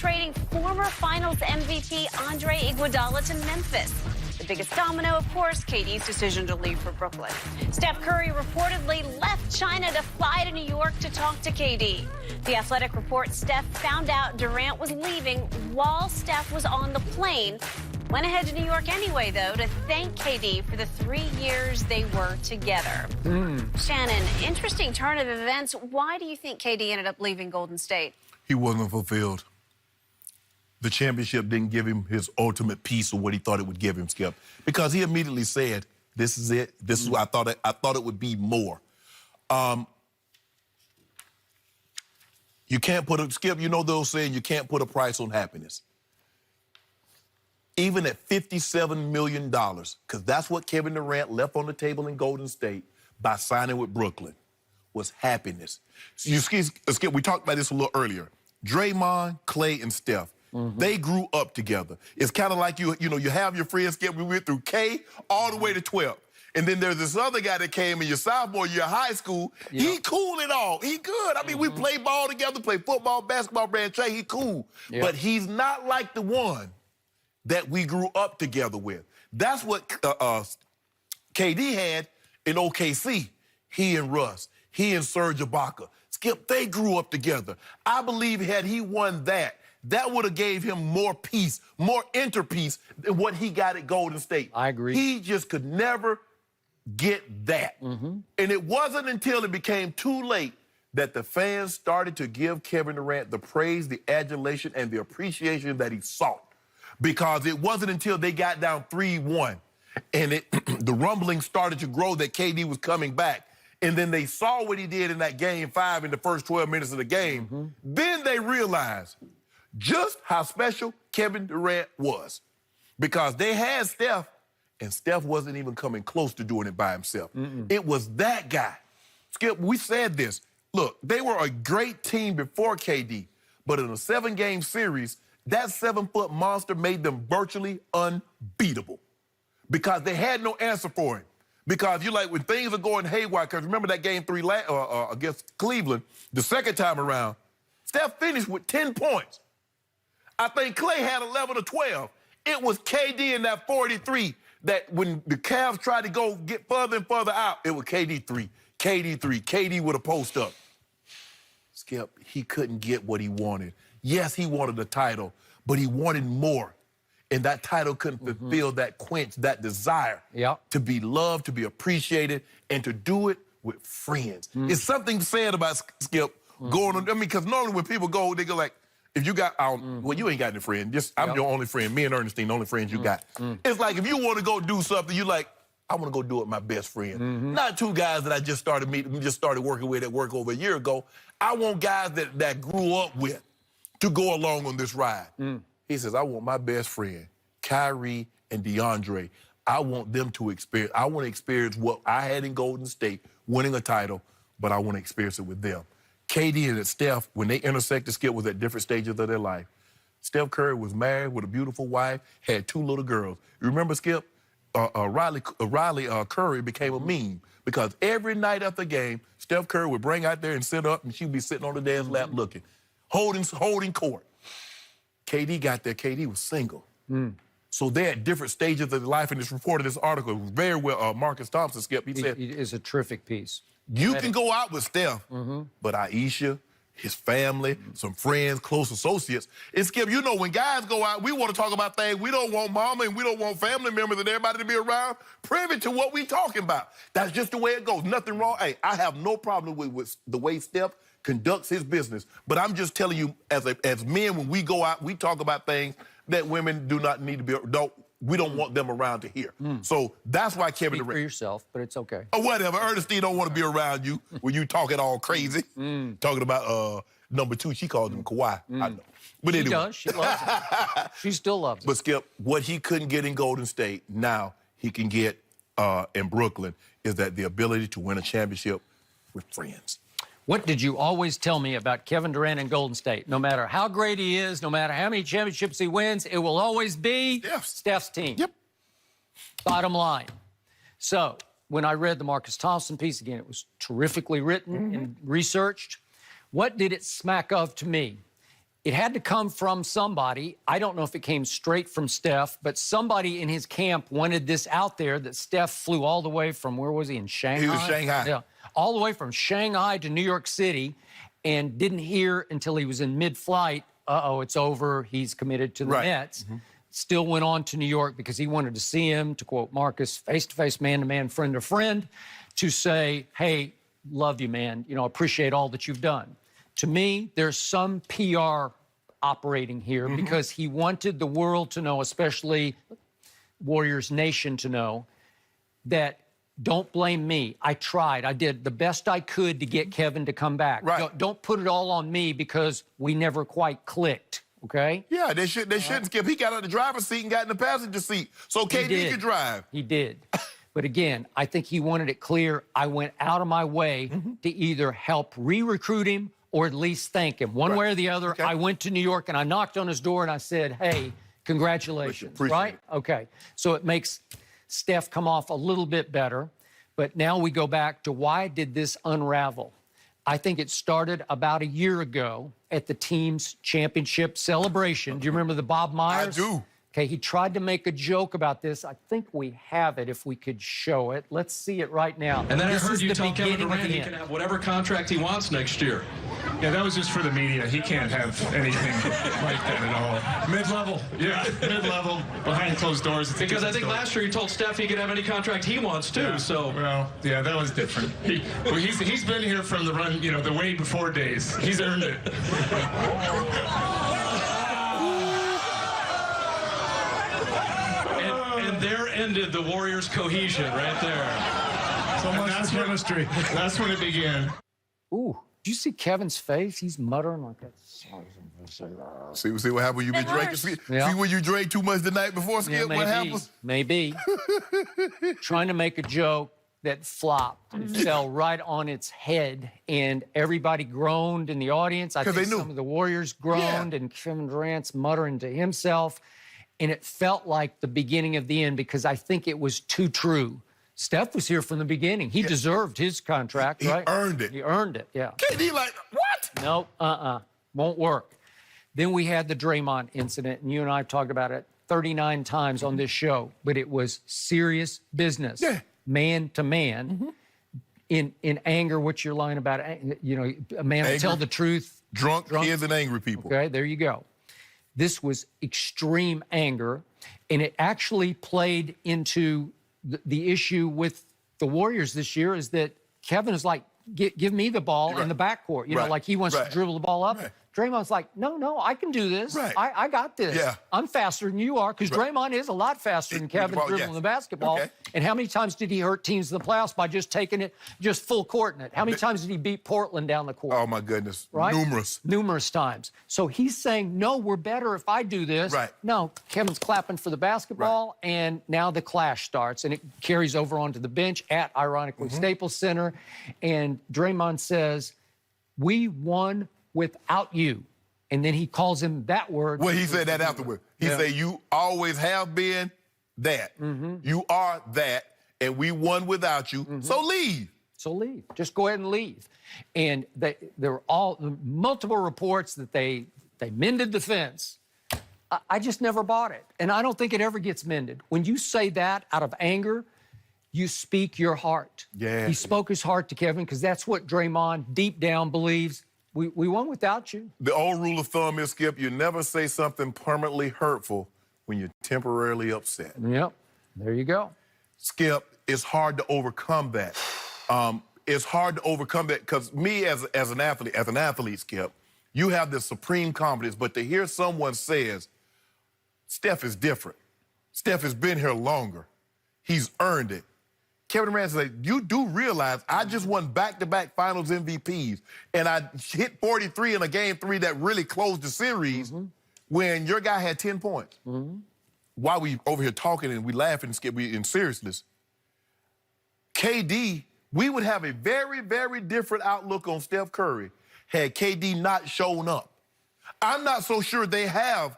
trading former Finals MVP Andre Iguodala to Memphis. The biggest domino, of course, KD's decision to leave for Brooklyn. Steph Curry reportedly left China to fly to New York to talk to KD. The Athletic reports Steph found out Durant was leaving while Steph was on the plane. Went ahead to New York anyway, though, to thank KD for the 3 years they were together. Shannon, interesting turn of events. Why do you think KD ended up leaving Golden State? He wasn't fulfilled. The championship didn't give him his ultimate piece of what he thought it would give him, Skip, because he immediately said, "This is it. This is what I thought it would be more." You can't put a Skip. You know those saying you can't put a price on happiness. Even at $57 million, because that's what Kevin Durant left on the table in Golden State by signing with Brooklyn, was happiness. So Skip, we talked about this a little earlier. Draymond, Clay, and Steph. They grew up together. It's kind of like you have your friends, Skip. We went through K all the way to 12. And then there's this other guy that came in your sophomore year of high school. Yep. He cool at all. He good. I mean, we play ball together, play football, basketball, ran track. He cool. Yep. But he's not like the one that we grew up together with. That's what KD had in OKC. He and Russ. He and Serge Ibaka. Skip, they grew up together. I believe had he won that, that would have gave him more peace, more inner peace than what he got at Golden State. I agree. He just could never get that. And it wasn't until it became too late that the fans started to give Kevin Durant the praise, the adulation, and the appreciation that he sought. Because it wasn't until they got down 3-1 and the rumbling started to grow that KD was coming back. And then they saw what he did in that game 5 in the first 12 minutes of the game. Then they realized just how special Kevin Durant was. Because they had Steph, and Steph wasn't even coming close to doing it by himself. It was that guy. Skip, we said this. Look, they were a great team before KD, but in a 7-game series, that 7-foot monster made them virtually unbeatable because they had no answer for him. Because you're like, when things are going haywire, because remember that game 3 against Cleveland, the second time around, Steph finished with 10 points. I think Clay had 11 or 12. It was KD in that 43 that when the Cavs tried to go get further and further out, it was KD 3, KD with a post up. Skip, he couldn't get what he wanted. Yes, he wanted a title, but he wanted more. And that title couldn't fulfill that quench, that desire to be loved, to be appreciated, and to do it with friends. It's something said about Skip going on. I mean, because normally when people go, they go like, if you got, well, you ain't got any friend. Just I'm your only friend. Me and Ernestine, the only friends you got. It's like if you want to go do something, you like, I want to go do it with my best friend. Not 2 guys that I just started meeting, just started working with at work over a year ago. I want guys that grew up with to go along on this ride. He says, I want my best friend, Kyrie and DeAndre. I want them to experience, I want to experience what I had in Golden State, winning a title, but I want to experience it with them. KD and Steph, when they intersected, Skip was at different stages of their life. Steph Curry was married with a beautiful wife, had 2 little girls. You remember, Skip? Riley Curry became a meme because every night after the game, Steph Curry would bring out there and sit up, and she'd be sitting on the dad's lap looking, holding court. KD got there. KD was single. So they're at different stages of their life, and it's reported in this article very well. Marcus Thompson, Skip, he said, it is a terrific piece. You can go out with Steph, but Aisha, his family, some friends, close associates. And Skip, you know, when guys go out, we want to talk about things. We don't want mama and we don't want family members and everybody to be around privy to what we talking about. That's just the way it goes. Nothing wrong. Hey, I have no problem with the way Steph conducts his business. But I'm just telling you, as men, when we go out, we talk about things that women do not need to be, we don't want them around to hear. So that's why Kevin Durant. Speak for yourself, but it's okay. Or whatever. Ernestine don't want to be around you when you talking all crazy. Talking about number 2, she called him Kawhi. I know. But anyway. She does. She loves it. She still loves it. But Skip, what he couldn't get in Golden State, now he can get in Brooklyn, is that the ability to win a championship with friends. What did you always tell me about Kevin Durant and Golden State? No matter how great he is, no matter how many championships he wins, it will always be Steph's team. Bottom line. So when I read the Marcus Thompson piece, again, it was terrifically written and researched. What did it smack of to me? it had to come from somebody. I don't know if it came straight from Steph, but somebody in his camp wanted this out there that Steph flew all the way from, where was he, in Shanghai? He was Shanghai. Yeah, all the way from Shanghai to New York City, and didn't hear until he was in mid-flight, uh-oh, it's over, he's committed to the Nets. Still went on to New York because he wanted to see him, to quote Marcus, face-to-face, man-to-man, friend-to-friend, to say, hey, love you, man, you know, appreciate all that you've done. To me, there's some PR operating here because he wanted the world to know, especially Warriors Nation to know, that don't blame me. I tried. I did the best I could to get Kevin to come back. Don't put it all on me because we never quite clicked, okay? Yeah, they shouldn't skip. He got out of the driver's seat and got in the passenger seat so KD could drive. He did. But again, I think he wanted it clear. I went out of my way to either help re-recruit him or at least thank him. One way or the other, I went to New York and I knocked on his door and I said, hey, congratulations, right? Okay, so it makes Steph come off a little bit better. But now we go back to why did this unravel? I think it started about a year ago at the team's championship celebration. Do you remember the Bob Myers? I do. Okay, he tried to make a joke about this. I think we have it if we could show it. Let's see it right now. And then I heard you tell Kevin Durant he can have whatever contract he wants next year. Yeah, that was just for the media. He can't have anything like that at all. Mid-level. Yeah, mid-level, behind closed doors. Because I think last year he told Steph he could have any contract he wants, too, so... Well, yeah, that was different. He's been here from the run, you know, the way before days. He's earned it. And there ended the Warriors' cohesion right there. So much for chemistry. That's when it began. Ooh, did you see Kevin's face? He's muttering like that. See what happened when you been drinking? See when you drank too much the night before, Skip? Yeah, what happens? Maybe. Trying to make a joke that flopped. It fell right on its head, and everybody groaned in the audience. I think some of the Warriors groaned, and Kevin Durant's muttering to himself. And it felt like the beginning of the end because I think it was too true. Steph was here from the beginning. He deserved his contract, right? He earned it. He earned it, yeah. KD like, what? No, won't work. Then we had the Draymond incident, and you and I have talked about it 39 times on this show, but it was serious business, man to man. In anger, what's your line about it? You know, a man will tell the truth. Drunk kids and angry people. Okay, there you go. This was extreme anger, and it actually played into the issue with the Warriors this year is that Kevin is like, give me the ball in the backcourt. You know, like he wants to dribble the ball up. Draymond's like, no, I can do this. I got this. I'm faster than you are because Draymond is a lot faster than Kevin dribbling the basketball. And how many times did he hurt teams in the playoffs by just taking it, just full courting it? How many times did he beat Portland down the court? Oh, my goodness. Numerous times. So he's saying, no, we're better if I do this. No, Kevin's clapping for the basketball, and now the clash starts, and it carries over onto the bench at, ironically, Staples Center. And Draymond says, we won without you. And then he calls him that word. Well, he said that afterward. He said, you always have been that. You are that, and we won without you, so leave. So leave. Just go ahead and leave. And there were multiple reports that they mended the fence. I just never bought it. And I don't think it ever gets mended. When you say that out of anger, you speak your heart. He spoke his heart to Kevin because that's what Draymond deep down believes. We won without you. The old rule of thumb is, Skip, you never say something permanently hurtful when you're temporarily upset. Yep, there you go. Skip, it's hard to overcome that. It's hard to overcome that because me as an athlete, Skip, you have this supreme confidence, but to hear someone says, Steph is different. Steph has been here longer. He's earned it. Kevin Durant said, you do realize I just won back-to-back finals MVPs, and I hit 43 in a game 3 that really closed the series when your guy had 10 points. While we over here talking and we laughing, Skip, we in seriousness, KD, we would have a very, very different outlook on Steph Curry had KD not shown up. I'm not so sure they have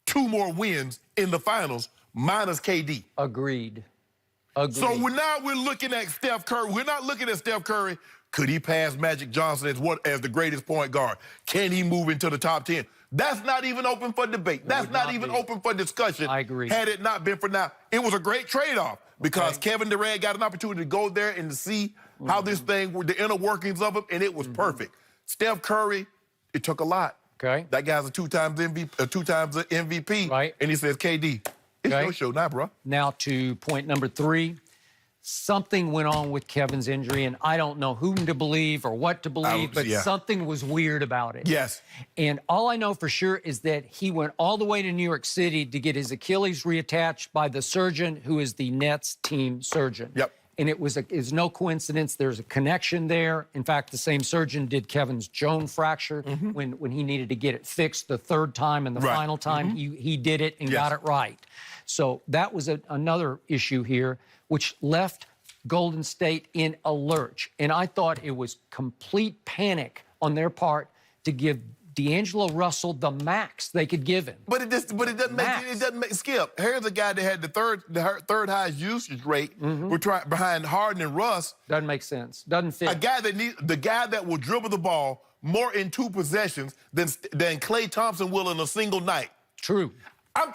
2 more wins in the finals minus KD. Agreed. So now we're looking at Steph Curry. We're not looking at Steph Curry. Could he pass Magic Johnson as the greatest point guard? Can he move into the top 10? That's not even open for debate. That's not even open for discussion. I agree. Had it not been for now, it was a great trade-off because Kevin Durant got an opportunity to go there and to see how this thing, the inner workings of it, and it was perfect. Steph Curry, it took a lot. Okay. That guy's a two-times MVP. Right. And he says, KD, it's your show now, bro. Now to point number 3. Something went on with Kevin's injury, and I don't know whom to believe or what to believe, but something was weird about it. Yes. And all I know for sure is that he went all the way to New York City to get his Achilles reattached by the surgeon who is the Nets team surgeon. Yep. And it's no coincidence. There's a connection there. In fact, the same surgeon did Kevin's Joan fracture when he needed to get it fixed the 3rd time, and the final time he did it and got it right. So that was another issue here, which left Golden State in a lurch. And I thought it was complete panic on their part to give D'Angelo Russell the max they could give him. But it doesn't make Skip. Here's a guy that had the third highest usage rate. We're behind Harden and Russ. Doesn't make sense. Doesn't fit. The guy that will dribble the ball more in 2 possessions than Klay Thompson will in a single night. True. I'm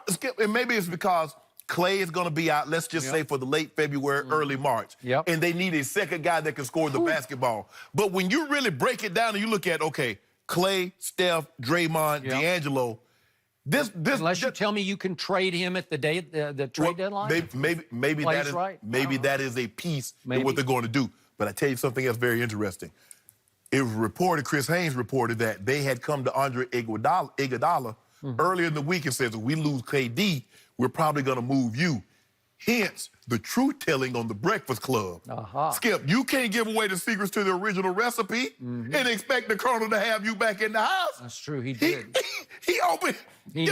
Skip, and maybe it's because Klay is going to be out, let's just say, for the late February, early March. And they need a second guy that can score the basketball. But when you really break it down and you look at, okay, Klay, Steph, Draymond, D'Angelo, Unless you tell me you can trade him at the trade deadline. Maybe that is a piece of what they're going to do. But I tell you something else very interesting. It was reported, Chris Haynes reported that they had come to Andre Iguodala earlier in the week and said, if we lose KD, we're probably going to move you. Hence, the truth-telling on the Breakfast Club. Skip, you can't give away the secrets to the original recipe and expect the Colonel to have you back in the house. That's true, he did. He opened, he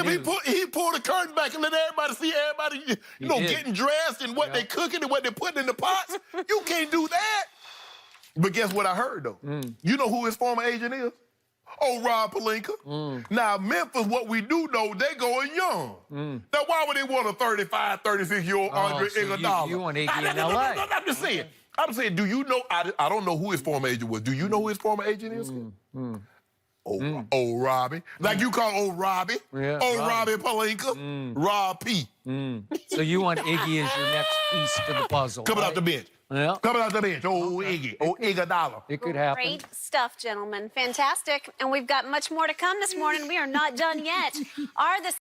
pulled the curtain back and let everybody see everybody, getting dressed and what they're cooking and what they're putting in the pots. You can't do that. But guess what I heard, though? You know who his former agent is? Oh, Rob Pelinka. Now, Memphis, what we do know, they going young. Now, why would they want a 35, 36-year-old Andre Iguodala? You want Iggy in L.A. I'm just saying. I'm saying, do you know? I don't know who his former agent was. Do you know who his former agent is? Old Robbie. Like you call old Robbie. Yeah, Robbie Pelinka. Rob P. So you want Iggy as your next piece to the puzzle. Coming off the bench. Yeah. Coming out the bench, Iggy, Iguodala. It could happen. Great stuff, gentlemen. Fantastic. And we've got much more to come this morning. We are not done yet. Are the